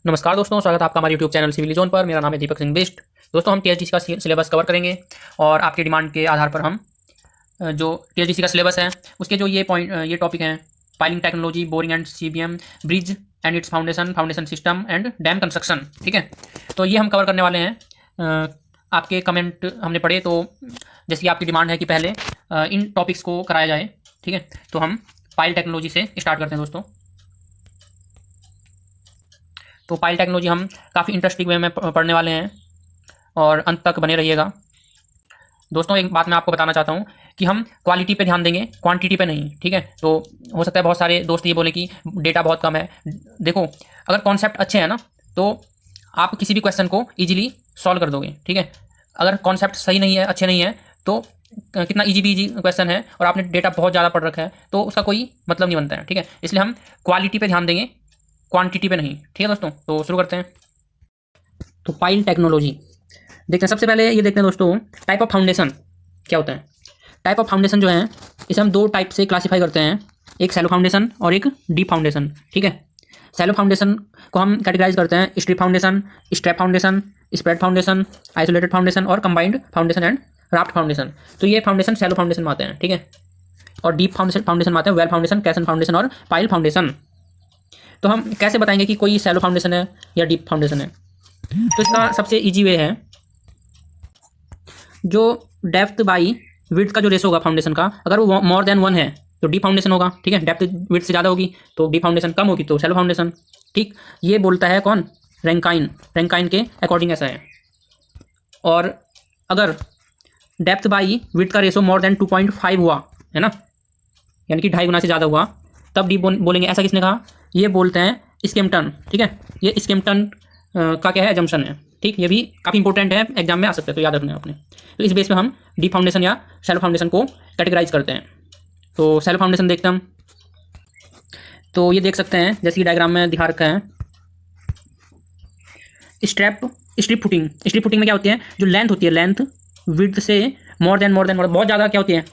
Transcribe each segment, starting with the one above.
नमस्कार दोस्तों, स्वागत है आपका हमारे यूट्यूब चैनल सिविल जोन पर। मेरा नाम है दीपक सिंह बिष्ट। दोस्तों, हम टीएचडीसी का सिलेबस कवर करेंगे और आपकी डिमांड के आधार पर हम जो टीएचडीसी का सिलेबस है उसके जो ये टॉपिक हैं, piling technology, boring and CBM, bridge and it's foundation system and dam construction, ठीक है। तो ये हम कवर करने वाले हैं। आपके कमेंट हमने पढ़े तो जैसे कि आपकी डिमांड है कि पहले इन टॉपिक्स को कराया जाए, ठीक है। तो हम पाइल टेक्नोलॉजी से स्टार्ट करते हैं दोस्तों। तो पाइल टेक्नोलॉजी हम काफ़ी इंटरेस्टिंग वे में पढ़ने वाले हैं और अंत तक बने रहिएगा। दोस्तों, एक बात मैं आपको बताना चाहता हूँ कि हम क्वालिटी पे ध्यान देंगे, क्वांटिटी पे नहीं, ठीक है। तो हो सकता है बहुत सारे दोस्त ये बोले कि डेटा बहुत कम है। देखो, अगर कॉन्सेप्ट अच्छे हैं ना तो आप किसी भी क्वेश्चन को ईजिली सॉल्व कर दोगे, ठीक है। अगर कॉन्सेप्ट सही नहीं है, अच्छे नहीं है, तो कितना ईजी क्वेश्चन है और आपने डेटा बहुत ज़्यादा पढ़ रखा है तो उसका कोई मतलब नहीं बनता है, ठीक है। इसलिए हम क्वालिटी पे ध्यान देंगे, क्वांटिटी पे नहीं, ठीक है दोस्तों। तो शुरू करते हैं। तो पाइल टेक्नोलॉजी देखते हैं। सबसे पहले ये देखते हैं दोस्तों, टाइप ऑफ फाउंडेशन क्या होता है। टाइप ऑफ फाउंडेशन जो है इसे हम दो टाइप से क्लासीफाई करते हैं, एक सैलो फाउंडेशन और एक डीप फाउंडेशन, ठीक है। सैलो फाउंडेशन को हम कैटेगराइज करते हैं strip foundation, strap foundation, spread foundation, isolated foundation और combined foundation and raft foundation. तो ये फाउंडेशन सैलो फाउंडेशन में आते हैं, ठीक है। और डीप फाउंडेशन में आते हैं वेल फाउंडेशन, कैसन फाउंडेशन और पाइल फाउंडेशन। तो हम कैसे बताएंगे कि कोई सैलो फाउंडेशन है या डीप फाउंडेशन है। तो इसका सबसे इजी वे है, जो डेप्थ बाई विड्थ का जो रेशो होगा फाउंडेशन का, अगर वो मोर देन 1 है तो डीप फाउंडेशन होगा, ठीक है। डेप्थ विड्थ से ज़्यादा होगी तो डीप फाउंडेशन, कम होगी तो सैलो फाउंडेशन, ठीक। ये बोलता है कौन? रैंकाइन के अकॉर्डिंग ऐसा है। और अगर डेप्थ बाई विड्थ का रेशो मोर देन 2.5 हुआ है ना, यानी कि 2.5 गुना से ज़्यादा हुआ, तब डीप बोलेंगे। ऐसा किसने कहा? ये बोलते हैं स्किम्पटन, ठीक है। ये स्किम्पटन का क्या है? एजम्पशन है, ठीक। ये भी काफ़ी इंपॉर्टेंट है, एग्जाम में आ सकता है, तो याद रखना है आपने। तो इस बेस पे हम डीप फाउंडेशन या शैलो फाउंडेशन को कैटेगराइज करते हैं। तो शैलो फाउंडेशन देखते हैं हम। तो ये देख सकते हैं जैसे कि डायग्राम में दिखा रखा है, स्ट्रिप फुटिंग में क्या होती है? जो लेंथ होती है, लेंथ विड्थ से मोर देन बहुत ज़्यादा क्या होती है?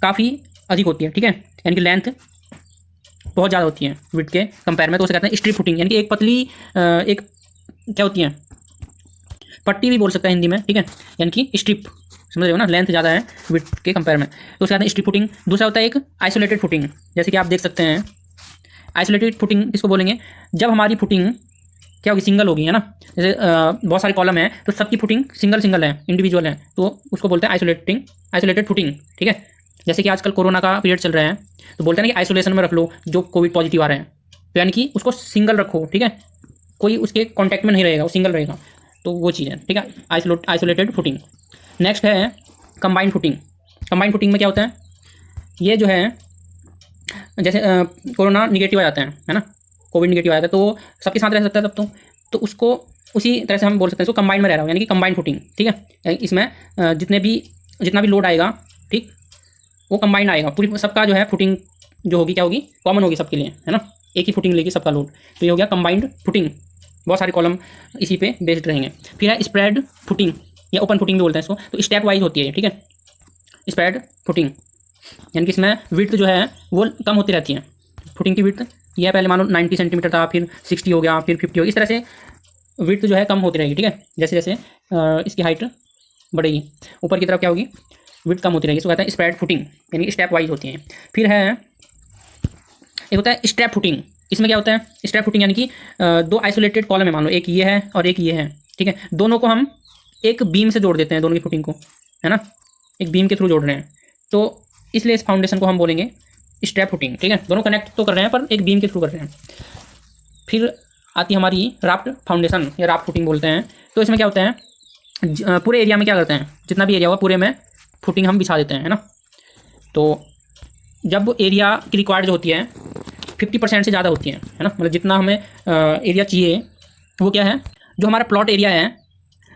काफ़ी अधिक होती है, ठीक है। यानी कि लेंथ बहुत ज़्यादा होती है विड्थ के कंपेयर में, तो उसे कहते हैं स्ट्रिप फुटिंग। यानी कि एक पतली एक क्या होती है? पट्टी भी बोल सकता है हिंदी में, ठीक है। यानी कि स्ट्रिप, समझ रहे हो ना, लेंथ ज़्यादा है विड्थ के कंपेयर में, तो उसे कहते हैं स्ट्रिप फुटिंग। दूसरा होता है एक आइसोलेटेड फुटिंग, जैसे कि आप देख सकते हैं। आइसोलेटेड फुटिंग किसको बोलेंगे? जब हमारी फुटिंग क्या होगी? सिंगल होगी, है ना। जैसे बहुत सारे कॉलम है तो सबकी फुटिंग सिंगल है, इंडिविजुअल है, तो उसको बोलते हैं आइसोलेटेड फुटिंग, ठीक है। जैसे कि आजकल कोरोना का पीरियड चल रहा है तो बोलते हैं ना कि आइसोलेशन में रख लो जो कोविड पॉजिटिव आ रहे हैं, तो यानी कि उसको सिंगल रखो, ठीक है। कोई उसके कॉन्टैक्ट में नहीं रहेगा, वो सिंगल रहेगा, तो वो चीज़ है, ठीक है। Isolated footing. नेक्स्ट है कंबाइंड फुटिंग में क्या होता है? ये जो है जैसे कोरोना निगेटिव आ जाते हैं, है ना, कोविड निगेटिव आ जाता है तो सबके साथ रह सकता है तब तो उसको उसी तरह से हम बोल सकते हैं इसको कंबाइंड में रह रहा हो, यानी कि कंबाइंड फुटिंग, ठीक है। इसमें जितना भी लोड आएगा, ठीक, वो कंबाइंड आएगा, पूरी सबका जो है फुटिंग जो होगी क्या होगी? कॉमन होगी सबके लिए, है ना। एक ही फुटिंग लेगी सबका लोड, तो ये हो गया कंबाइंड फुटिंग। बहुत सारे कॉलम इसी पे बेस्ड रहेंगे। फिर है स्प्रेड फुटिंग या ओपन फुटिंग भी बोलते हैं इसको, तो स्टेप वाइज होती है, ठीक है। स्प्रेड फुटिंग यानी कि इसमें विड्थ जो है वो कम होती रहती है। फुटिंग की विड्थ यह पहले मानो 90 सेंटीमीटर था, फिर 60 हो गया, फिर 50 हो गया, इस तरह से विड्थ जो है कम होती रहेगी, ठीक है। जैसे जैसे इसकी हाइट बढ़ेगी ऊपर की तरफ क्या होगी? विड्थ कम होती रहेगी, इसको कहते हैं स्प्रेड फुटिंग, यानी स्टेप वाइज होती है। फिर है एक होता है स्ट्रैप फुटिंग। इसमें क्या होता है? स्ट्रैप फुटिंग यानी कि दो आइसोलेटेड कॉलम है, मान लो एक ये है और एक ये है, ठीक है। दोनों को हम एक बीम से जोड़ देते हैं, दोनों की फुटिंग को, है ना, एक बीम के थ्रू जोड़ रहे हैं, तो इसलिए इस फाउंडेशन को हम बोलेंगे स्ट्रैप फुटिंग, ठीक है। दोनों कनेक्ट तो कर रहे हैं पर एक बीम के थ्रू कर रहे हैं। फिर आती है हमारी राफ्ट फाउंडेशन या राफ्ट फुटिंग बोलते हैं। तो इसमें क्या होता है? पूरे एरिया में क्या करते हैं? जितना भी एरिया होगा पूरे में फुटिंग हम बिछा देते हैं, है ना। तो जब एरिया की रिक्वायर्ड जो होती है 50% से ज़्यादा होती है ना, मतलब जितना हमें एरिया चाहिए वो क्या है? जो हमारा प्लॉट एरिया है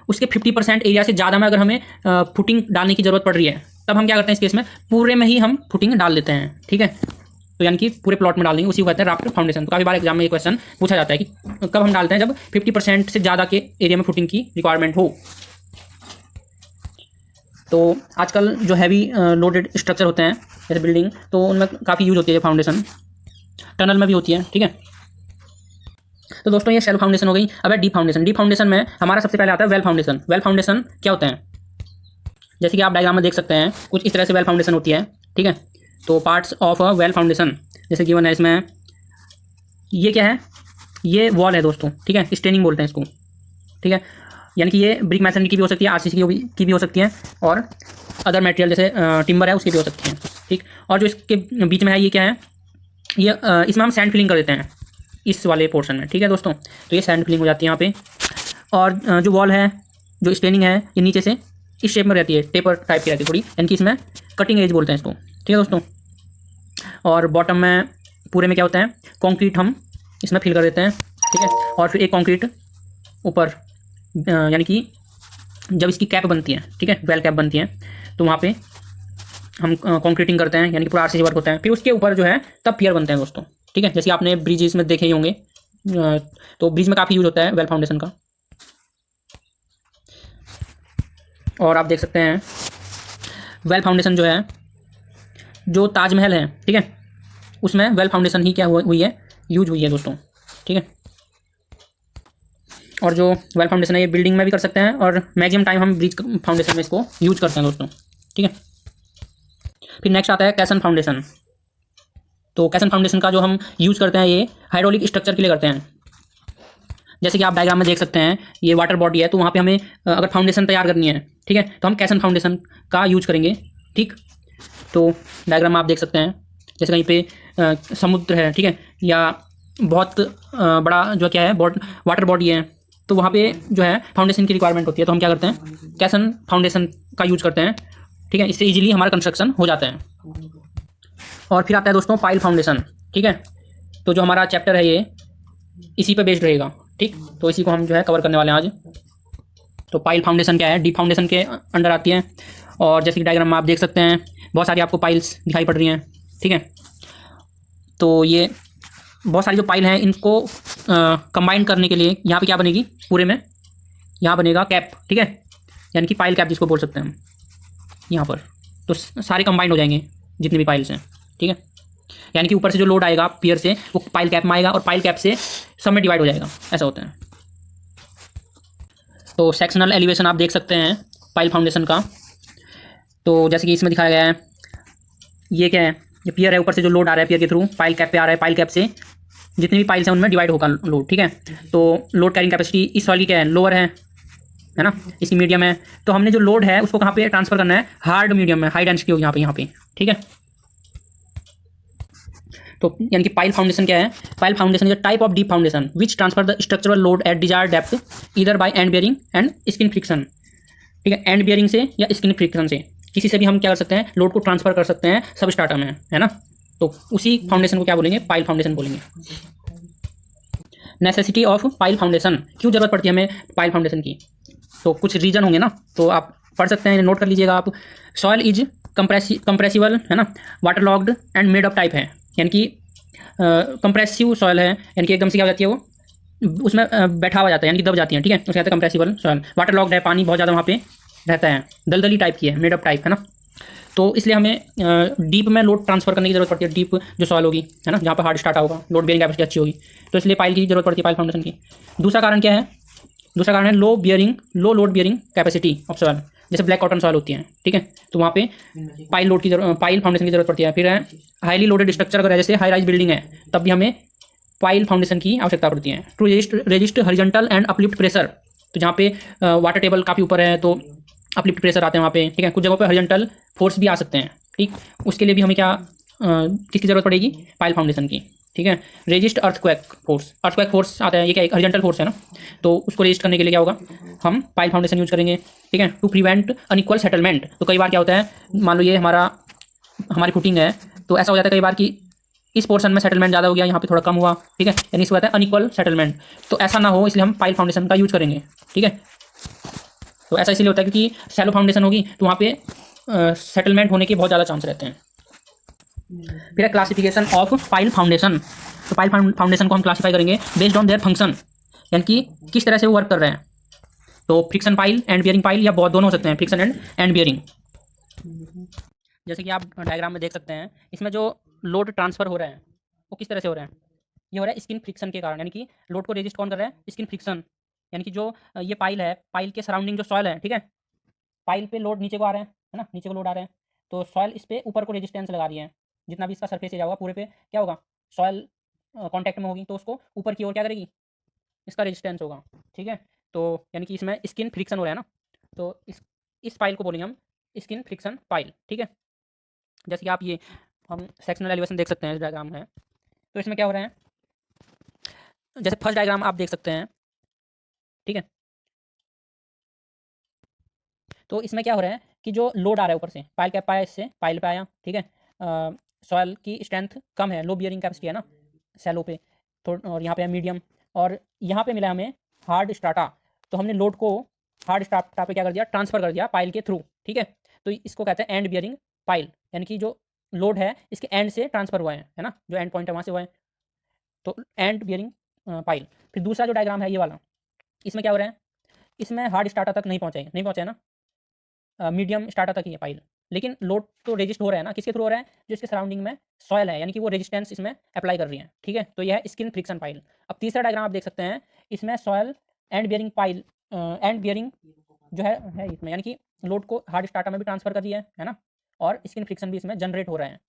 उसके 50% एरिया से ज़्यादा में अगर हमें फुटिंग डालने की ज़रूरत पड़ रही है, तब हम क्या करते हैं? इस केस में पूरे में ही हम फुटिंग डाल देते हैं, ठीक है। तो यानी कि पूरे प्लॉट में डाल देंगे, उसी को कहते हैं राफ्ट फाउंडेशन। तो काफ़ी बार एग्जाम में ये क्वेश्चन पूछा जाता है कि कब हम डालते हैं? जब 50% से ज़्यादा के एरिया में फुटिंग की रिक्वायरमेंट हो। तो आजकल जो हैवी लोडेड स्ट्रक्चर होते हैं जैसे बिल्डिंग, तो उनमें काफ़ी यूज होती है फाउंडेशन, टनल में भी होती है, ठीक है। तो दोस्तों ये शैलो फाउंडेशन हो गई। अब है डीप फाउंडेशन। डीप फाउंडेशन में हमारा सबसे पहले आता है वेल फाउंडेशन। वेल फाउंडेशन क्या होता है, जैसे कि आप डायग्राम में देख सकते हैं कुछ इस तरह से वेल फाउंडेशन होती है, ठीक है। तो parts of a well foundation जैसे गिवन है इसमें, ये क्या है, ये वॉल है दोस्तों, ठीक है, स्टेनिंग बोलते हैं इसको, ठीक है। यानी कि ये ब्रिक मैसनरी की भी हो सकती है, आरसीसी की भी हो सकती है, और अदर मटेरियल जैसे टिम्बर है उसकी भी हो सकती है, ठीक। और जो इसके बीच में है ये क्या है, ये इसमें हम सैंड फिलिंग कर देते हैं इस वाले पोर्शन में, ठीक है दोस्तों। तो ये सैंड फिलिंग हो जाती है यहाँ पे। और जो वॉल है, जो स्टेनिंग है, ये नीचे से इस शेप में रहती है, टेपर टाइप की रहती है थोड़ी, यानी कि इसमें कटिंग एज बोलते हैं इसको, ठीक है दोस्तों। और बॉटम में पूरे में क्या होता है, कंक्रीट हम इसमें फिल कर देते हैं, ठीक है। और फिर एक कंक्रीट ऊपर, यानी कि जब इसकी कैप बनती है, ठीक है, वेल कैप बनती है, तो वहाँ पे हम कंक्रीटिंग करते हैं, यानी कि पूरा आरसीसी वर्क होता है। फिर उसके ऊपर जो है तब पियर बनते हैं दोस्तों, ठीक है। जैसे आपने ब्रिजेस में देखे ही होंगे, तो ब्रिज में काफ़ी यूज होता है वेल फाउंडेशन का। और आप देख सकते हैं वेल फाउंडेशन जो है, जो ताजमहल है, ठीक है, उसमें वेल फाउंडेशन ही क्या हुई है, यूज हुई है दोस्तों, ठीक है। और जो वेल फाउंडेशन है ये बिल्डिंग में भी कर सकते हैं, और मैक्सिमम टाइम हम ब्रिज फाउंडेशन में इसको यूज करते हैं दोस्तों, ठीक है। फिर नेक्स्ट आता है कैसन फाउंडेशन। तो कैसन फाउंडेशन का जो हम यूज करते हैं ये हाइड्रोलिक स्ट्रक्चर के लिए करते हैं। जैसे कि आप डायग्राम में देख सकते हैं ये वाटर बॉडी है, तो वहाँ पे हमें अगर फाउंडेशन तैयार करनी है, ठीक है, तो हम कैसन फाउंडेशन का यूज करेंगे, ठीक। तो डायग्राम में आप देख सकते हैं जैसे कहीं पे समुद्र है, ठीक है, या बहुत बड़ा जो क्या है वाटर बॉडी है, तो वहाँ पे जो है फाउंडेशन की रिक्वायरमेंट होती है, तो हम क्या करते हैं, कैसन फाउंडेशन का यूज करते हैं, ठीक है। इससे इजीली हमारा कंस्ट्रक्शन हो जाता है। और फिर आता है दोस्तों पाइल फाउंडेशन, ठीक है। तो जो हमारा चैप्टर है ये इसी पे बेस्ड रहेगा, ठीक। तो इसी को हम जो है कवर करने वाले हैं आज। तो पाइल फाउंडेशन क्या है, डीप फाउंडेशन के अंडर आती है। और जैसे कि डायग्राम में आप देख सकते हैं बहुत सारी आपको पाइल्स दिखाई पड़ रही हैं, ठीक है। तो ये बहुत सारी जो पाइल हैं इनको कंबाइन करने के लिए यहाँ पे क्या बनेगी, पूरे में यहाँ बनेगा कैप, ठीक है, यानी कि पाइल कैप जिसको बोल सकते हैं हम यहाँ पर। तो सारे कंबाइंड हो जाएंगे जितने भी पाइल्स हैं, ठीक है। यानी कि ऊपर से जो लोड आएगा पियर से वो पाइल कैप में आएगा, और पाइल कैप से सब में डिवाइड हो जाएगा, ऐसा होता है। तो सेक्शनल एलिवेशन आप देख सकते हैं पाइल फाउंडेशन का। तो जैसे कि इसमें दिखाया गया है, ये क्या है, ये पियर है, ऊपर से जो लोड आ रहा है पियर के थ्रू पाइल कैप पे आ रहा है, पाइल कैप से जितनी भी पाइल्स हैं उनमें डिवाइड होगा लोड, ठीक है। तो लोड कैरिंग कैपेसिटी इस वाली क्या है, लोअर है ना, इसकी मीडियम है। तो हमने जो लोड है उसको कहाँ पे ट्रांसफर करना है, हार्ड मीडियम में, हाई डेंसिटी होगी यहाँ पे, ठीक है। तो यानी कि पाइल फाउंडेशन क्या है, pile foundation is a type of deep foundation which transfer the structural load at desired depth either by and bearing and skin friction, ठीक है। एंड बियरिंग से या स्किन फ्रिक्शन से किसी से भी हम क्या कर सकते हैं, लोड को ट्रांसफर कर सकते हैं सब स्टार्टर में, है ना। तो उसी फाउंडेशन को क्या बोलेंगे, पाइल फाउंडेशन बोलेंगे। नेसेसिटी ऑफ पाइल फाउंडेशन, क्यों जरूरत पड़ती है हमें पाइल फाउंडेशन की, तो कुछ रीजन होंगे ना, तो आप पढ़ सकते हैं, नोट कर लीजिएगा आप। सॉइल इज कंप्रेसिबल, है ना, water locked and made up type है, यानी कि कंप्रेसिव सॉइल है, यानी कि एकदम से क्या हो जाती है वो उसमें बैठा हुआ जाता है, यानी कि दब जाती है, ठीक है, उसके कहते हैं कंप्रेसिबल सॉइल। वाटर लॉक्ड है, पानी बहुत ज़्यादा वहाँ पे रहता है, दलदली टाइप की है, मेड अप टाइप, है ना। तो इसलिए हमें डीप में लोड ट्रांसफर करने की जरूरत पड़ती है, डीप जो सॉइल होगी, है ना, जहाँ पर हार्ड स्टार्ट होगा, लोड बेयरिंग कैपेसिटी अच्छी होगी, तो इसलिए पाइल की जरूरत पड़ती है, पाइल फाउंडेशन की। दूसरा कारण क्या है, दूसरा कारण है low load bearing capacity of soil, जैसे ब्लैक कॉटन सॉइल होती है, ठीक है, तो वहाँ पे पाइल फाउंडेशन की जरूरत पड़ती है। फिर है हाईली लोडेड स्ट्रक्चर अगर है, जैसे हाई राइज बिल्डिंग है, तब भी हमें पाइल फाउंडेशन की आवश्यकता पड़ती है to resist horizontal and uplift pressure. तो जहाँ पे वाटर टेबल काफ़ी ऊपर है तो अपलिफ्ट प्रेशर आते हैं वहाँ पे, ठीक है। कुछ जगहों पे हॉरिजॉन्टल फोर्स भी आ सकते हैं, ठीक, उसके लिए भी हमें क्या किसकी जरूरत पड़ेगी, पाइल फाउंडेशन की, ठीक है। रेजिस्ट अर्थक्वेक फोर्स आता है, ये क्या एक हॉरिजॉन्टल फोर्स है ना, तो उसको रेजिस्ट करने के लिए क्या होगा, हम पाइल फाउंडेशन यूज करेंगे, ठीक है। टू प्रिवेंट अनइक्वल सेटलमेंट, तो कई बार क्या होता है, मान लो ये हमारी फुटिंग है, तो ऐसा हो जाता है कई बार कि इस पोर्शन में सेटलमेंट ज़्यादा हो गया, यहाँ पे थोड़ा कम हुआ, ठीक है, यानी इसको कहते हैं अनइक्वल सेटलमेंट। तो ऐसा ना हो इसलिए हम पाइल फाउंडेशन का यूज करेंगे, ठीक है। तो ऐसा इसलिए होता है क्योंकि शैलो फाउंडेशन होगी तो वहाँ पे सेटलमेंट होने के बहुत ज़्यादा चांस रहते हैं। फिर है क्लासिफिकेशन ऑफ पाइल फाउंडेशन। तो पाइल फाउंडेशन को हम क्लासीफाई करेंगे बेस्ड ऑन देयर फंक्शन, यानी कि किस तरह से वो वर्क कर रहे हैं। तो friction pile, and bearing pile, या बहुत दोनों हो सकते हैं, फ्रिक्शन एंड बियरिंग। जैसे कि आप डायग्राम में देख सकते हैं, इसमें जो लोड ट्रांसफर हो रहा है वो किस तरह से हो रहा है, ये हो रहा है स्किन फ्रिक्शन के कारण, यानी कि लोड को रेजिस्ट कौन कर रहा है, स्किन फ्रिक्शन। यानी कि जो ये पाइल है, पाइल के सराउंडिंग जो सॉइल है, ठीक है, पाइल पे लोड नीचे को आ रहे हैं, है ना, नीचे को लोड आ रहे हैं, तो सॉइल इस पे ऊपर को रेजिस्टेंस लगा रही है। जितना भी इसका सरफेस एरिया होगा पूरे पे क्या होगा, सॉइल कांटेक्ट में होगी, तो उसको ऊपर की ओर क्या करेगी, इसका रेजिस्टेंस होगा। ठीक है, तो यानी कि इसमें स्किन फ्रिक्शन हो रहा है ना, तो इस पाइल को बोलेंगे हम स्किन फ्रिक्शन पाइल। ठीक है, जैसे कि आप ये हम सेक्शनल एलिवेशन देख सकते हैं, इस डायग्राम में, तो इसमें क्या हो रहा है, जैसे फर्स्ट डायग्राम आप देख सकते हैं, ठीक है, तो इसमें क्या हो रहा है कि जो लोड आ रहा है ऊपर से, पाइल कैप आया, इससे पाइल पे आया, ठीक है, सॉयल की स्ट्रेंथ कम है, लो बियरिंग कैपेसिटी है ना सैलो पे, और यहाँ पे है मीडियम, और यहाँ पे मिला हमें हार्ड स्ट्राटा, तो हमने लोड को हार्ड स्ट्राटा पे क्या कर दिया, ट्रांसफर कर दिया पाइल के थ्रू। ठीक है, तो इसको कहते हैं एंड बियरिंग पाइल, यानी कि जो लोड है इसके एंड से ट्रांसफर हुआ है ना, जो एंड पॉइंट है वहाँ से हुआ है, तो एंड बियरिंग पाइल। फिर दूसरा जो डायग्राम है ये वाला, इसमें क्या हो रहा है, इसमें हार्ड स्टार्टर तक नहीं पहुँचे ना, मीडियम स्टार्टर तक ही है पाइल, लेकिन लोड तो रेजिस्ट हो रहा है ना, किसके थ्रू हो रहा है, जो इसके सराउंडिंग में सॉयल है, यानी कि वो रेजिस्टेंस इसमें अप्लाई कर रही है। ठीक है, तो यह है स्किन फ्रिक्शन पाइल। अब तीसरा डायग्राम आप देख सकते हैं, इसमें soil and bearing pile, and bearing जो है इसमें, यानी कि लोड को हार्ड स्टार्टर में भी ट्रांसफर कर दिया है ना, और स्किन फ्रिक्शन भी इसमें जनरेट हो रहा है,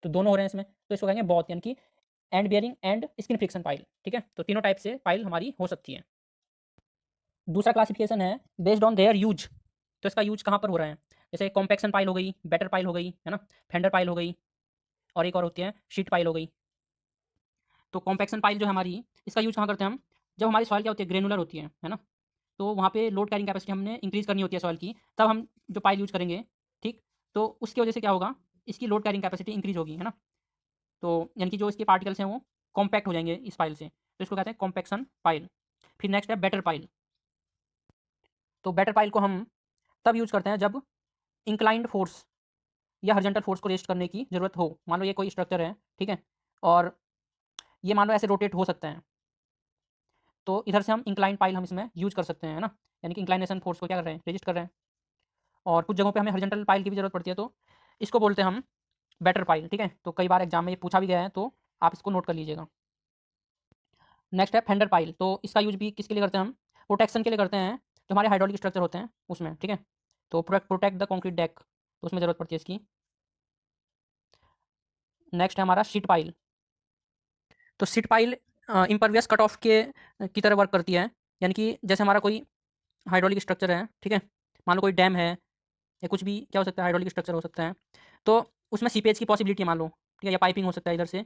तो दोनों हो रहे हैं इसमें, तो इसको कहेंगे बॉथ, यानी कि and bearing and skin friction pile. ठीक है, तो तीनों टाइप से पाइल हमारी हो सकती है। दूसरा क्लासिफिकेशन है बेस्ड ऑन देयर यूज, तो इसका यूज कहाँ पर हो रहा है, जैसे कॉम्पैक्शन पाइल हो गई, बेटर पाइल हो गई, है ना, फेंडर पाइल हो गई, और एक और होती है शीट पाइल हो गई। तो कॉम्पैक्शन पाइल जो है हमारी, इसका यूज कहाँ करते हैं हम, जब हमारी सॉइल क्या होती है, ग्रेनुलर होती है ना, तो वहाँ पे लोड कैरिंग कैपेसिटी हमने इंक्रीज करनी होती है सॉइल की, तब हम जो पाइल यूज करेंगे, ठीक, तो उसकी वजह से क्या होगा, इसकी लोड कैरिंग कैपेसिटी इंक्रीज होगी, है ना, तो यानी कि जो इसके पार्टिकल्स हैं वो कॉम्पैक्ट हो जाएंगे इस पाइल से, तो इसको कहते हैं कॉम्पैक्शन पाइल। फिर नेक्स्ट है बेटर पाइल, तो बेटर पाइल को हम तब यूज करते हैं जब इंक्लाइंड फोर्स या हॉरिजॉन्टल फोर्स को रेस्ट करने की जरूरत हो। मान लो ये कोई स्ट्रक्चर है, ठीक है, और ये मान लो ऐसे रोटेट हो सकता है, तो इधर से हम इंक्लाइन पाइल हम इसमें यूज कर सकते हैं ना, यानी कि इंक्लाइनेशन फोर्स को क्या कर रहे हैं, रेजिस्ट कर रहे हैं। और कुछ जगहों पे हमें हॉरिजॉन्टल पाइल की भी जरूरत पड़ती है, तो इसको बोलते हैं हम बेटर पाइल। ठीक है, तो कई बार एग्जाम में ये पूछा भी गया है, तो आप इसको नोट कर लीजिएगा। नेक्स्ट है फेंडर पाइल, तो इसका यूज भी किसके लिए करते हैं हम, प्रोटेक्शन के लिए करते हैं, जो हमारे हाइड्रोलिक स्ट्रक्चर होते हैं उसमें। ठीक है, तो प्रोटेक्ट द कॉन्क्रीट डेक, तो उसमें ज़रूरत पड़ती है इसकी। नेक्स्ट है हमारा शीट पाइल, तो sheet pile impervious cut off के की तरह वर्क करती है, यानी कि जैसे हमारा कोई हाइड्रोलिक स्ट्रक्चर है, ठीक है, मान लो कोई डैम है या कुछ भी क्या हो सकता है, हाइड्रोलिक स्ट्रक्चर हो सकता है, तो उसमें सीपेज की पॉसिबिलिटी मान लो, ठीक है, या पाइपिंग हो सकता है, इधर से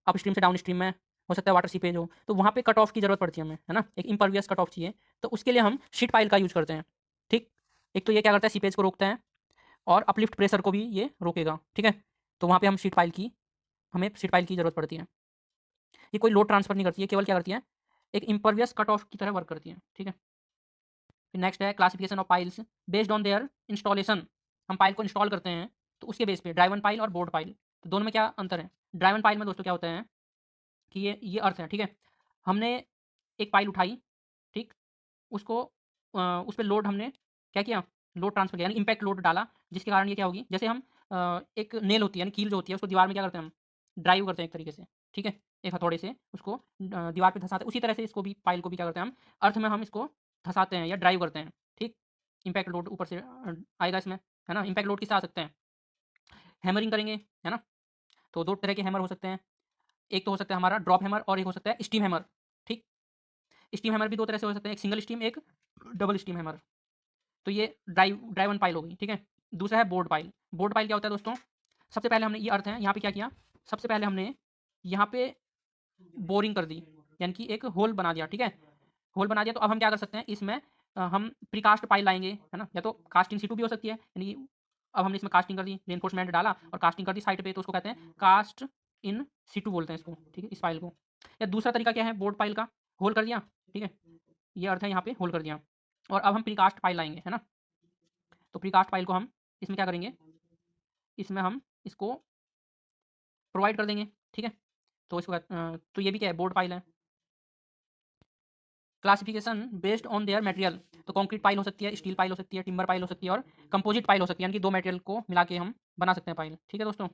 अप स्ट्रीम से डाउन स्ट्रीम में हो सकता है वाटर सीपेज हो, तो वहाँ पे कट ऑफ की जरूरत पड़ती है हमें, है ना, एक इम्परवियस कट ऑफ चाहिए, तो उसके लिए हम शीट पाइल का यूज करते हैं। ठीक, एक तो ये क्या करता है, सीपेज को रोकता है, और अपलिफ्ट प्रेशर को भी ये रोकेगा। ठीक है, तो वहाँ पे हम शीट पाइल की, हमें शीट पाइल की जरूरत पड़ती है। ये कोई लोड ट्रांसफर नहीं करती है, केवल क्या करती है, एक इम्परवियस कट ऑफ की तरह वर्क करती है। ठीक है, फिर नेक्स्ट है classification of piles based on their installation, हम पाइल को इंस्टॉल करते हैं तो उसके बेस पे ड्राइवन पाइल और बोर्ड पाइल, तो दोनों में क्या अंतर है। ड्राइवन पाइल में दोस्तों क्या होता है कि ये अर्थ है, ठीक है, हमने एक पाइल उठाई, ठीक, उसको उस पर लोड हमने क्या किया, लोड ट्रांसफर किया, यानी इम्पैक्ट लोड डाला, जिसके कारण ये क्या होगी, जैसे हम एक नेल होती है, यानी कील जो होती है, उसको दीवार में क्या करते हैं हम, ड्राइव करते हैं एक तरीके से। ठीक है, एक हथौड़े से उसको दीवार पे धंसाते हैं, उसी तरह से इसको भी, पाइल को भी क्या करते हैं हम, अर्थ में हम इसको धंसाते हैं या ड्राइव करते हैं। ठीक, इम्पैक्ट लोड ऊपर से आएगा इसमें, है ना, इम्पैक्ट लोड किससे आ सकते हैं, हैमरिंग करेंगे, है ना, तो दो तरह के हैमर हो सकते हैं, एक तो हो सकता है हमारा ड्रॉप हैमर, और एक हो सकता है स्टीम हैमर। ठीक, स्टीम हैमर भी दो तरह से हो सकते हैं, एक सिंगल स्टीम, एक डबल स्टीम हैमर, तो ये ड्राइवन पाइल हो गई। ठीक है, दूसरा है बोर्ड पाइल। बोर्ड पाइल क्या होता है दोस्तों, सबसे पहले हमने ये अर्थ है यहाँ पे क्या किया, सबसे पहले हमने यहाँ पे बोरिंग कर दी, यानी कि एक होल बना दिया। ठीक है, होल बना दिया, तो अब हम क्या कर सकते हैं इसमें, हम प्रीकास्ट पाइल लाएंगे, है ना, या तो कास्टिंग सीटू भी हो सकती है, यानी कि अब हमने इसमें कास्टिंग कर दी, रेनफोर्समेंट डाला और कास्टिंग कर दी साइड पे, तो उसको कहते हैं कास्ट इन सीटू बोलते हैं इसको। ठीक है, इस पाइल को। या दूसरा तरीका क्या है बोर्ड पाइल का, होल कर दिया, ठीक है, ये अर्थ है यहाँ पे होल कर दिया, और अब हम प्रीकास्ट पाइल लाएंगे, है ना, तो प्रीकास्ट पाइल को हम इसमें क्या करेंगे, इसमें हम इसको प्रोवाइड कर देंगे। ठीक है, तो इसको तो ये भी क्या है, बोर्ड पाइल है। Classification based on their material, तो कंक्रीट पाइल हो सकती है, स्टील पाइल हो सकती है, टिम्बर पाइल हो सकती है, और कंपोजिट पाइल हो सकती है, यानी कि दो मटेरियल को मिला के हम बना सकते हैं पाइल। ठीक है दोस्तों,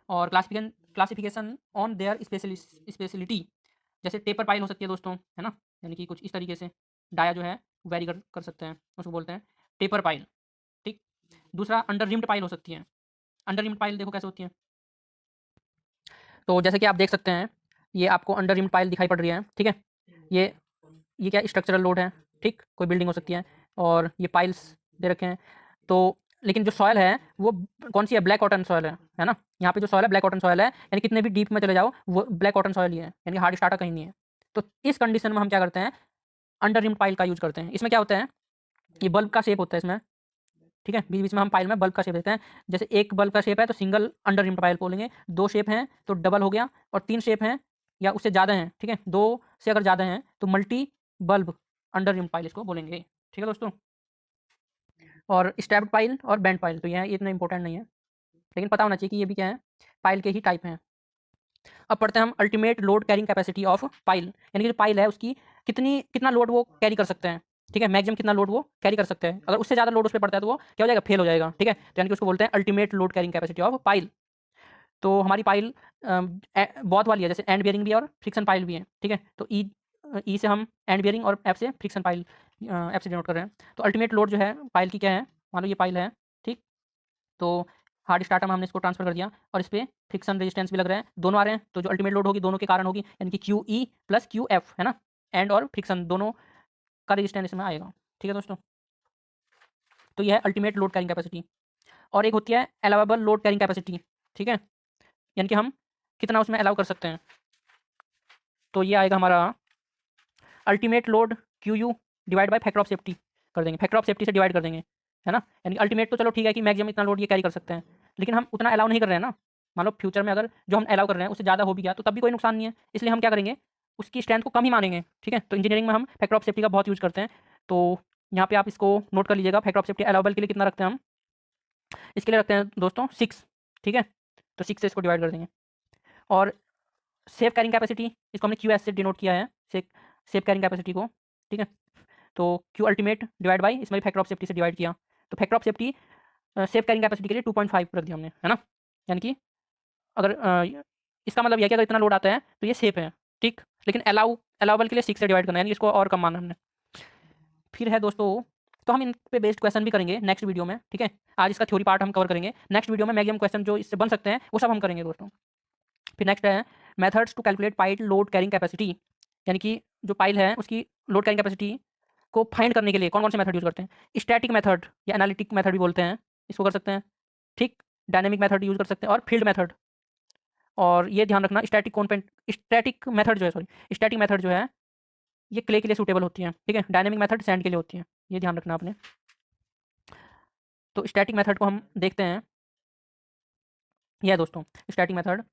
और क्लासिफिकेशन ऑन देयर स्पेशलिटी, जैसे टेपर पाइल हो सकती है दोस्तों, है ना, यानी कि कुछ इस तरीके से डाया जो है वेरी कर सकते हैं, उसको बोलते हैं टेपर पाइल। ठीक। दूसरा अंडर रिम्ड पाइल हो सकती है। अंडर रिम्ड पाइल देखो कैसे होती है। तो जैसे कि आप देख सकते हैं, ये आपको अंडर रिम्ड पाइल दिखाई पड़ रही है, ठीक है। ये ये क्या स्ट्रक्चरल लोड है, ठीक, कोई बिल्डिंग हो सकती है, और ये पाइल्स दे रखे हैं। तो लेकिन जो सॉयल है वो कौन सी है, ब्लैक कॉटन सॉयल है ना। यहाँ पे जो सॉयल है ब्लैक कॉटन सॉयल है, यानी कितने भी डीप में चले जाओ वो ब्लैक कॉटन सॉयल ही है, यानी हार्ड स्टार्टर कहीं नहीं है। तो इस कंडीशन में हम क्या करते हैं, अंडर रिम्ड पाइल का यूज करते हैं। इसमें क्या होता है, ये बल्ब का शेप होता है इसमें, ठीक है, बीच बीच में हम पाइल में बल्ब का शेप देते हैं। जैसे एक बल्ब का शेप है तो सिंगल अंडर रिम्ड पाइल बोलेंगे, दो शेप हैं तो डबल हो गया, और तीन शेप हैं या उससे ज़्यादा हैं, ठीक है, दो से अगर ज़्यादा हैं तो multi bulb under rimmed pile इसको बोलेंगे, ठीक है दोस्तों। और स्टेप्ड पाइल और बैंड पाइल, तो ये इतना इंपॉर्टेंट नहीं है, लेकिन पता होना चाहिए कि ये भी क्या है, पाइल के ही टाइप हैं। अब पढ़ते हैं हम ultimate load carrying capacity of pile, यानी कि जो पाइल है उसकी कितना लोड वो कैरी कर सकते हैं, ठीक है, मैक्सिमम कितना लोड वो कैरी कर सकते हैं। अगर उससे ज़्यादा लोड उस पर पड़ता है तो वो क्या हो जाएगा, फेल हो जाएगा, ठीक है। तो यानी कि उसको बोलते हैं ultimate load carrying capacity of pile. तो हमारी पाइल बहुत वाली है, जैसे एंड बियरिंग भी है और फ्रिक्शन पाइल भी है, ठीक है। तो ई से हम एंड बियरिंग और एफ से फ्रिक्शन पाइल, एफ से डिनोट कर रहे हैं। तो अल्टीमेट लोड जो है पाइल की क्या है, मान लो ये पाइल है, ठीक। तो हार्ड स्टार्टर में हमने इसको ट्रांसफर कर दिया और इस पर फ्रिक्शन रेजिस्टेंस भी लग रहे हैं, दोनों आ रहे हैं। तो जो अल्टीमेट लोड होगी दोनों के कारण होगी, यानी कि Q E plus Q F, है ना, एंड और फ्रिक्शन दोनों का रेजिस्टेंस इसमें आएगा, ठीक है दोस्तों। तो यह है अल्टीमेट लोड कैरिंग कैपेसिटी। और एक होती है अलाउएबल लोड कैरिंग कैपेसिटी, ठीक है, यानी कि हम कितना उसमें अलाउ कर सकते हैं। तो ये आएगा हमारा ultimate load Q U divide by factor of safety कर देंगे, फैक्टर ऑफ सेफ्टी से डिवाइड कर देंगे, है ना। यानी अल्टीमेट तो चलो ठीक है कि मैक्सिमम इतना लोड ये कैरी कर सकते हैं, लेकिन हम उतना अलाउ नहीं कर रहे हैं ना। मान लो फ्यूचर में अगर जो हम अलाउ कर रहे हैं उससे ज़्यादा हो भी गया तो तब भी कोई नुकसान नहीं है, इसलिए हम क्या करेंगे, उसकी स्ट्रेंथ को कम ही मानेंगे, ठीक है। तो इंजीनियरिंग में हम फैक्टर ऑफ सेफ्टी का बहुत यूज़ करते हैं। तो यहाँ पे आप इसको नोट कर लीजिएगा, फैक्टर ऑफ सेफ्टी अलाउबल के लिए कितना रखते हैं हम, इसके लिए रखते हैं दोस्तों 6, ठीक है। तो 6 से इसको डिवाइड कर देंगे। और सेफ कैरिंग कैपेसिटी, इसको हमने क्यू एस से डिनोट किया है, सेफ कैरिंग कैपेसिटी को, ठीक है। तो क्यू अल्टीमेट डिवाइड बाई इसमें फैक्टर ऑफ सेफ्टी से डिवाइड किया, तो factor of safety safe carrying capacity के लिए 2.5 रख दिया हमने, है ना। यानी कि अगर इसका मतलब यह कि अगर इतना लोड आता है तो ये सेफ है, ठीक। लेकिन अलाउबल के लिए 6 से डिवाइड करना है, यानी इसको और कम माना हमने। फिर है दोस्तों, तो हम इन पे बेस्ड क्वेश्चन भी करेंगे नेक्स्ट वीडियो में, ठीक है। आज इसका थ्योरी पार्ट हम कवर करेंगे, नेक्स्ट वीडियो में मैक्सिमम क्वेश्चन जो इससे बन सकते हैं वो सब हम करेंगे दोस्तों। फिर नेक्स्ट है methods to calculate pile load carrying capacity, यानी कि जो पाइल है उसकी लोड कैरिंग कैपेसिटी को फाइंड करने के लिए कौन कौन से मेथड यूज़ करते हैं। स्टैटिक मेथड या एनालिटिक मेथड भी बोलते हैं, इसको कर सकते हैं, ठीक। डायनेमिक मेथड यूज़ कर सकते हैं और फील्ड मेथड। और ये ध्यान रखना, स्टैटिक मेथड जो है, सॉरी, स्टैटिक मेथड जो है ये क्ले के लिए सूटेबल होती है, ठीक है। डायनेमिक मेथड सैंड के लिए होती है, ये ध्यान रखना आपने। तो स्टैटिक मेथड को हम देखते हैं, यह है दोस्तों स्टैटिक मेथड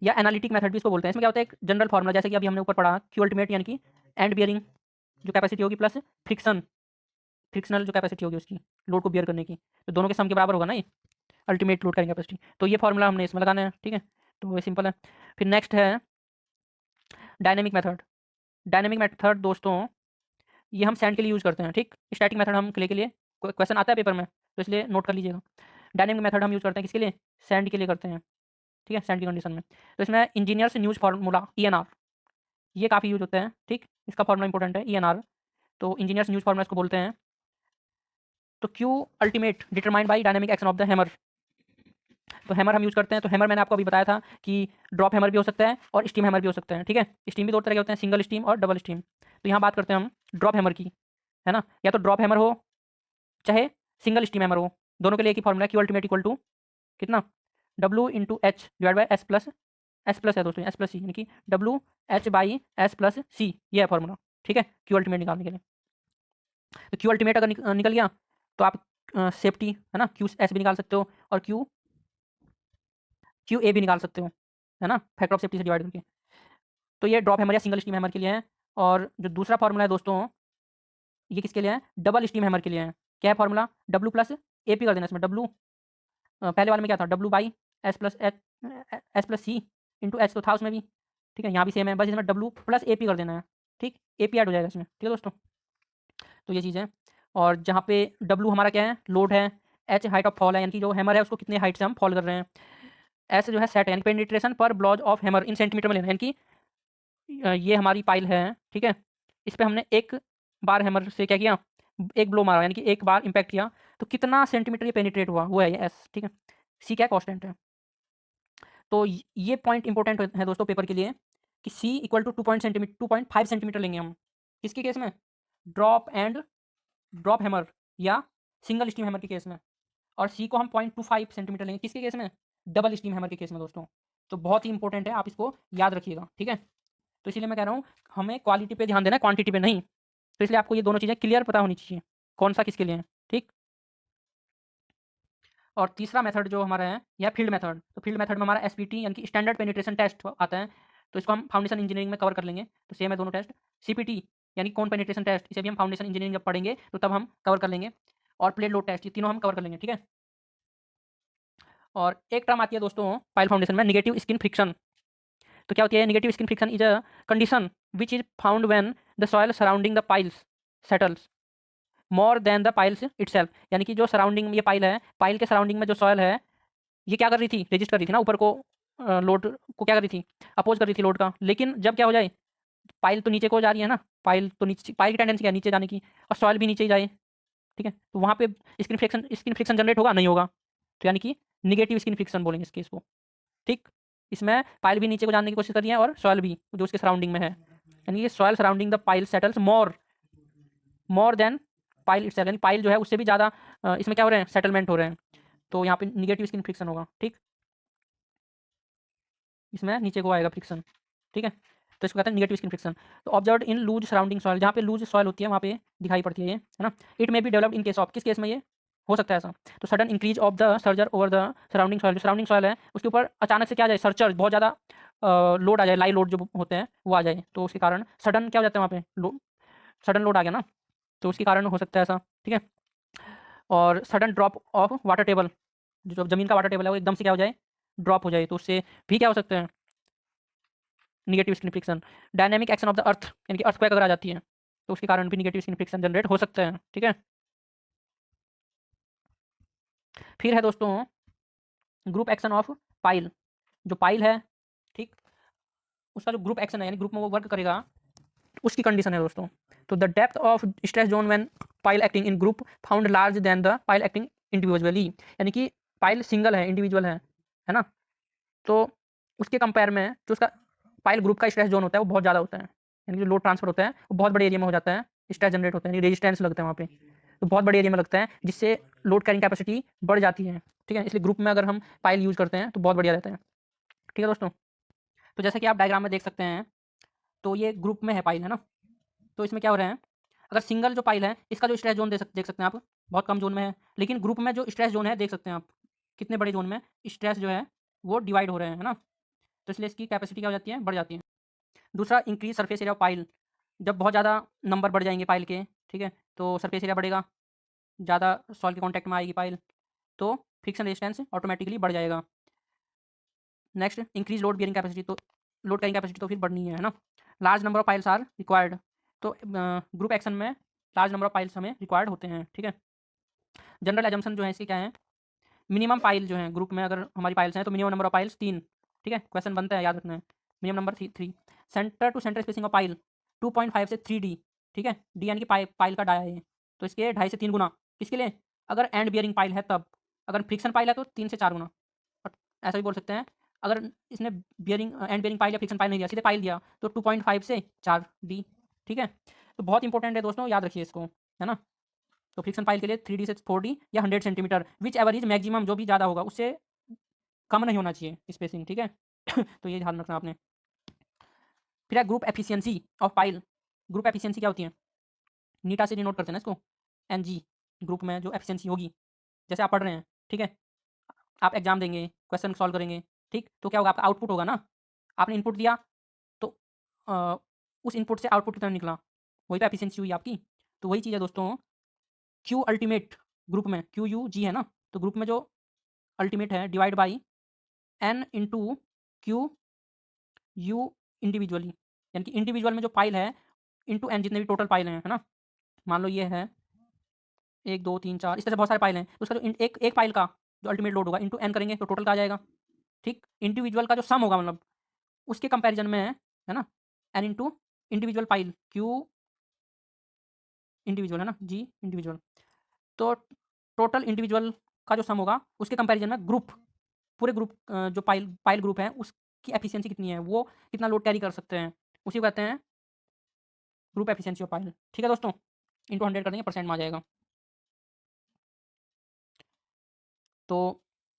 या एनालिटिक मेथड भी इसको बोलते हैं। इसमें क्या होता है, एक जनरल फार्मूला, जैसे कि अभी हमने ऊपर पढ़ा, क्यू अल्टीमेट यानी कि एंड बियरिंग जो कैपेसिटी होगी प्लस फ्रिक्शनल जो कैपेसिटी होगी उसकी लोड को बियर करने की, तो दोनों के सम के बराबर होगा ना ये अल्टीमेट लोड कैरिंग कैपेसिटी। तो ये फार्मूला हमने इसमें लगाना है, ठीक है। तो ये सिंपल है। फिर नेक्स्ट है डायनेमिक मेथड। डायनेमिक मेथड दोस्तों ये हम सैंड के लिए यूज़ करते हैं, ठीक। स्टैटिक मेथड हम क्ले के लिए, क्वेश्चन आता है पेपर में तो इसलिए नोट कर लीजिएगा। डायनेमिक मेथड हम यूज़ करते हैं किसके लिए, सैंड के लिए करते हैं, ठीक है, सैंड की कंडीशन में। तो इसमें इंजीनियर्स न्यूज़ फार्मूला ENR ये काफ़ी यूज होता है, ठीक। इसका फार्मूला इंपॉर्टेंट है ENR। तो इंजीनियर्स न्यूज़ फार्मूला इसको बोलते हैं। तो Q ultimate determined by dynamic action of the hammer. तो हैमर हम यूज़ करते हैं, तो हैमर मैंने आपको अभी बताया था कि ड्रॉप हैमर भी हो सकता है और स्टीम हैमर भी हो सकता है, ठीक है। स्टीम भी दो तरह के होते हैं, सिंगल स्टीम और डबल स्टीम। तो यहाँ बात करते हैं हम ड्रॉप हैमर की, है ना। या तो ड्रॉप हैमर हो चाहे सिंगल स्टीम हैमर हो, दोनों के लिए एक ही formula, Q ultimate equal to कितना, W/H divide by S plus है दोस्तों, एस प्लस सी, यानी कि WH/S+C, ये है फॉर्मूला, ठीक है, क्यू अल्टीमेट निकालने के लिए। तो क्यू अल्टीमेट अगर निकल गया तो आप सेफ्टी, है ना, क्यू एस भी निकाल सकते हो और क्यू ए भी निकाल सकते हो, है ना, फैक्टर ऑफ सेफ्टी से डिवाइड करके। तो ये ड्रॉप हैमर या सिंगल स्टीम हैमर के लिए है। और जो दूसरा फार्मूला है दोस्तों ये किसके लिए है, डबल स्टीम हैमर के लिए है। क्या है फार्मूला, W+AP कर देना इसमें, W पहले वाले में क्या था, W/S+C इंटू एच तो था उसमें भी, ठीक है, यहाँ भी सेम है, बस इसमें W+AP कर देना है, ठीक। AP ऐड हो जाएगा इसमें, ठीक है दोस्तों। तो ये चीज़ है। और जहाँ पे W हमारा क्या है, लोड है, H हाइट ऑफ फॉल है, यानी कि जो हैमर है उसको कितने हाइट से हम फॉल कर रहे हैं। एस जो है सेट यानी पेनिट्रेशन पर ब्लॉज ऑफ हैमर इन सेंटीमीटर में लेना, यानी कि ये हमारी पाइल है, ठीक है, इस पे हमने एक बार हैमर से क्या किया, एक ब्लो मारा, यानी कि एक बार इम्पैक्ट किया, तो कितना सेंटीमीटर ये पेनिट्रेट हुआ, वो है ये एस, ठीक है। सी क्या कांस्टेंट है। तो ये पॉइंट इंपॉर्टेंट है दोस्तों पेपर के लिए कि सी इक्वल टू 2.5 सेंटीमीटर लेंगे हम किसके केस में, ड्रॉप हैमर या सिंगल स्टीम हैमर के केस में, और सी को हम 0.25 सेंटीमीटर लेंगे किसके केस में, डबल स्टीम हैमर के केस में दोस्तों। तो बहुत ही इंपॉर्टेंट है, आप इसको याद रखिएगा, ठीक है। तो इसीलिए मैं कह रहा हूँ हमें क्वालिटी पे ध्यान देना है, क्वांटिटी पे नहीं। तो इसलिए आपको ये दोनों चीज़ें क्लियर पता होनी चाहिए कौन सा किसके लिए है, ठीक। और तीसरा मेथड जो हमारा है यह फील्ड मेथड। तो फील्ड मेथड में हमारा एसपीटी यानी कि स्टैंडर्ड पेनिट्रेशन टेस्ट आता है, तो इसको हम फाउंडेशन इंजीनियरिंग में कवर कर लेंगे। तो सेम है दोनों टेस्ट। सीपीटी यानी कौन पेनिट्रेशन टेस्ट, इसे भी हम फाउंडेशन इंजीनियरिंग जब पढ़ेंगे तो तब हम कवर कर लेंगे। और प्लेट लोड टेस्ट, ये तीनों हम कवर कर लेंगे, ठीक है। और एक टर्म आती है दोस्तों पाइल फाउंडेशन में, निगेटिव स्किन फ्रिक्शन। तो क्या होती है, negative skin friction is a condition which is found when the soil surrounding the piles settles more than the piles itself. यानी कि जो सराउंडिंग ये पाइल है, पाइल के सराउंडिंग में जो सॉइल है ये क्या कर रही थी, रेजिस्ट कर रही थी ना ऊपर को, लोड को क्या कर रही थी, अपोज कर रही थी लोड का। लेकिन जब क्या हो जाए, पाइल तो नीचे को जा रही है ना, पाइल तो नीचे, पाइल की टेंडेंसी क्या है नीचे जाने की, और सॉइल भी नीचे ही जाए, ठीक है, तो वहाँ पे स्किन फ्रिक्शन जनरेट होगा, नहीं होगा। तो यानी कि निगेटिव स्किन फ्रिक्शन बोलेंगे इस केस को, ठीक। इसमें पाइल भी नीचे को जाने की कोशिश कर रही है और सॉइल भी जो उसके सराउंडिंग में है, यानी कि soil surrounding the pile settles more than pile itself, यानी पाइल जो है उससे भी ज़्यादा इसमें क्या हो रहे हैं, सेटलमेंट हो रहे हैं। तो यहाँ पे निगेटिव स्किन फ्रिक्शन होगा, ठीक। इसमें नीचे को आएगा फ्रिक्शन, ठीक है। तो इसको कहते हैं निगेटिव स्किन फ्रिक्शन। तो observe in loose surrounding soil, जहाँ पे लूज सॉइल होती है वहाँ पे दिखाई पड़ती है ये, है ना। It may be developed in case of, किस केस में ये हो सकता है ऐसा, तो sudden increase of the surcharge over the surrounding soil, जो सराउंडिंग सॉइल है उसके ऊपर अचानक से क्या आ जाए, सर्चर बहुत ज़्यादा लोड आ जाए, लाई लोड जो होते हैं वो आ जाए, तो उसके कारण सडन क्या हो जाता है वहाँ पे, सडन लोड आ गया ना, तो उसके कारण हो सकता है ऐसा, ठीक है। और sudden drop of water table, जो जमीन का वाटर टेबल है वो एकदम से क्या हो जाए, ड्रॉप हो जाए, तो उससे भी क्या हो सकते हैं, negative skin friction. Dynamic action of the earth, यानी कि अर्थक्वेक अगर आ जाती है तो उसके कारण भी निगेटिव स्किन फ्रिक्शन जनरेट हो सकता है, ठीक है। फिर है दोस्तों ग्रुप एक्शन ऑफ पाइल, जो पाइल है, ठीक, उसका जो ग्रुप एक्शन है यानी ग्रुप में वो वर्क करेगा, उसकी कंडीशन है दोस्तों। तो the depth of stress zone when pile acting in group found large then the pile acting individually, यानी कि पाइल सिंगल है, इंडिविजुअल है ना, तो उसके कंपेयर में जो उसका पाइल ग्रुप का स्ट्रेस जोन होता है वो बहुत ज़्यादा होता है, यानी जो लोड ट्रांसफर होता है वो बहुत बड़े एरिया में हो जाता है, स्ट्रेस जनरेट होता है, यानी रेजिस्टेंस लगता है वहाँ पे, तो बहुत बड़े एरिया में लगता है, जिससे लोड कैरिंग कैपेसिटी बढ़ जाती है, ठीक है। इसलिए ग्रुप में अगर हम पाइल यूज़ करते हैं तो बहुत बढ़िया रहता है, ठीक है दोस्तों। तो जैसे कि आप डायग्राम में देख सकते हैं, तो ये ग्रुप में है पाइल, है ना, तो इसमें क्या हो रहा है, अगर सिंगल जो पाइल है इसका जो स्ट्रेस जोन देख सकते हैं आप, बहुत कम जोन में है, लेकिन ग्रुप में जो स्ट्रेस जोन है देख सकते हैं आप कितने बड़े जोन में स्ट्रेस जो है वो डिवाइड हो रहे हैं, है ना, तो इसलिए इसकी कैपेसिटी क्या हो जाती है, बढ़ जाती है। दूसरा increase surface area of pile, जब बहुत ज़्यादा नंबर बढ़ जाएंगे पाइल के, ठीक है, तो सरफेस एरिया बढ़ेगा, ज़्यादा सॉइल के कॉन्टैक्ट में आएगी पाइल, तो फ्रिक्शन रेजिस्टेंस ऑटोमेटिकली बढ़ जाएगा। Next increase load bearing capacity, तो लोड कैरिंग कैपेसिटी तो फिर बढ़नी है ना। Large number of piles are required, तो ग्रुप एक्शन में लार्ज नंबर ऑफ पाइल्स हमें रिक्वायर्ड होते हैं, ठीक है। जनरल एजम्पशन जो है इसकी क्या है, मिनिमम पाइल जो है ग्रुप में अगर हमारी पाइल्स हैं तो मिनिमम नंबर ऑफ पाइल्स 3, ठीक है, क्वेश्चन बनता है, याद रखना है, minimum number 3। Centre to centre spacing of pile 2.5 से 3D, ठीक है, डी यानी कि पाइल का डाया है, तो इसके 2.5 से 3 गुना, किसके लिए, अगर एंड बियरिंग पाइल है तब, अगर फ्रिक्शन पाइल है तो 3 से 4 गुना, और ऐसा भी बोल सकते हैं अगर इसने बियरिंग एंड बियरिंग पाइल या फ्रिक्शन पाइल नहीं दिया, सीधे पाइल दिया तो 2.5 से 4D, ठीक है। तो बहुत इंपॉर्टेंट है दोस्तों, याद रखिए इसको, है ना। तो फ्रिक्शन पाइल के लिए 3D से 4D या 100 centimetre, which ever is maximum, जो भी ज़्यादा होगा उससे कम नहीं होना चाहिए स्पेसिंग, ठीक है। तो ये ध्यान रखना आपने। फिर है group efficiency of pile, group efficiency क्या होती है, नीटा से डिनोट करते हैं ना इसको, NG, ग्रुप में जो एफिशिएंसी होगी, जैसे आप पढ़ रहे हैं, ठीक है, आप एग्जाम देंगे, क्वेश्चन सॉल्व करेंगे, ठीक, तो क्या होगा, आपका आउटपुट होगा ना, आपने इनपुट दिया तो अ, उस इनपुट से आउटपुट कितना निकला, वही तो एफिशिएंसी हुई आपकी। तो वही चीज़ है दोस्तों, क्यू अल्टीमेट ग्रुप में QUG है ना, तो ग्रुप में जो अल्टीमेट है divide by N into Q U individually, यानी कि इंडिविजुअल में जो पाइल है इंटू एन, जितने भी टोटल पाइल हैं, है ना, मान लो ये है 1 2 3 4, इस तरह से बहुत सारे पाइल हैं, तो उसका जो एक एक पाइल का जो अल्टीमेट लोड होगा इंटू एन करेंगे तो टोटल का आ जाएगा, ठीक, इंडिविजुअल का जो सम होगा मतलब उसके कंपैरिजन में है ना, n into individual pile, Q individual है ना, जी इंडिविजुअल। तो टोटल इंडिविजुअल का जो सम होगा उसके कंपैरिजन में ग्रुप, पूरे ग्रुप जो पाइल पाइल ग्रुप है उसकी एफिशिएंसी कितनी है, वो कितना लोड कैरी कर सकते हैं, उसी को कहते हैं ग्रुप एफिशिएंसी ऑफ पाइल। ठीक है दोस्तों, इंटू 100 कर देंगे, परसेंट में आ जाएगा। तो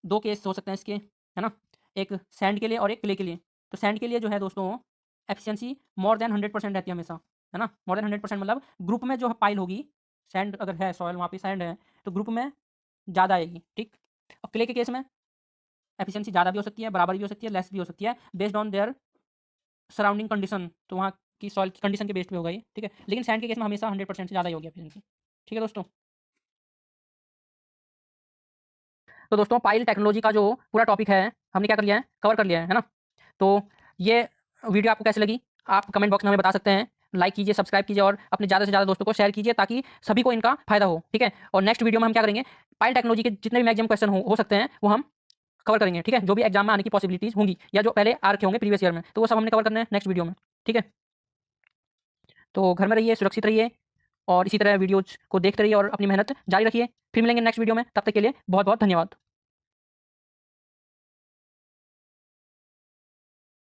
दो केस हो सकते हैं इसके, है ना, एक सैंड के लिए और एक क्ले के लिए। तो सैंड के लिए जो है दोस्तों एफिशिएंसी मोर देन 100% रहती है हमेशा, है ना, मोर देन 100% मतलब ग्रुप में जो पाइल होगी, सैंड अगर है, सॉयल वहाँ पे सैंड है तो ग्रुप में ज़्यादा आएगी, ठीक। और क्ले के केस में एफिशिएंसी ज़्यादा भी हो सकती है, बराबर भी हो सकती है, लेस भी हो सकती है, based on their surrounding condition, तो वहाँ की सॉइल की कंडीशन के बेस्ड पे होगा ये, ठीक है। लेकिन सैंड के केस में हमेशा 100% से ज़्यादा ही होगी एफिशिएंसी। ठीक है दोस्तों, तो दोस्तों पाइल टेक्नोलॉजी का जो पूरा टॉपिक है हमने क्या कर लिया है, कवर कर लिया है ना। तो ये वीडियो आपको कैसी लगी आप कमेंट बॉक्स में हमें बता सकते हैं। लाइक कीजिए, सब्सक्राइब कीजिए और अपने ज़्यादा से ज़्यादा दोस्तों को शेयर कीजिए ताकि सभी को इनका फायदा हो, ठीक है। और नेक्स्ट वीडियो में हम क्या करेंगे, पाइल टेक्नोलॉजी के जितने भी मैक्सिमम क्वेश्चन हो सकते हैं वो हम कवर करेंगे, ठीक है। जो भी एग्जाम में आने की पॉसिबिलिटीज होंगी या जो पहले आ रखे होंगे प्रीवियस ईयर में, तो वो सब हमने कवर करना है नेक्स्ट वीडियो में, ठीक है। तो घर में रहिए, सुरक्षित रहिए और इसी तरह वीडियोज को देखते रहिए और अपनी मेहनत जारी रखिए। फिर मिलेंगे नेक्स्ट वीडियो में, तब तक के लिए बहुत बहुत धन्यवाद।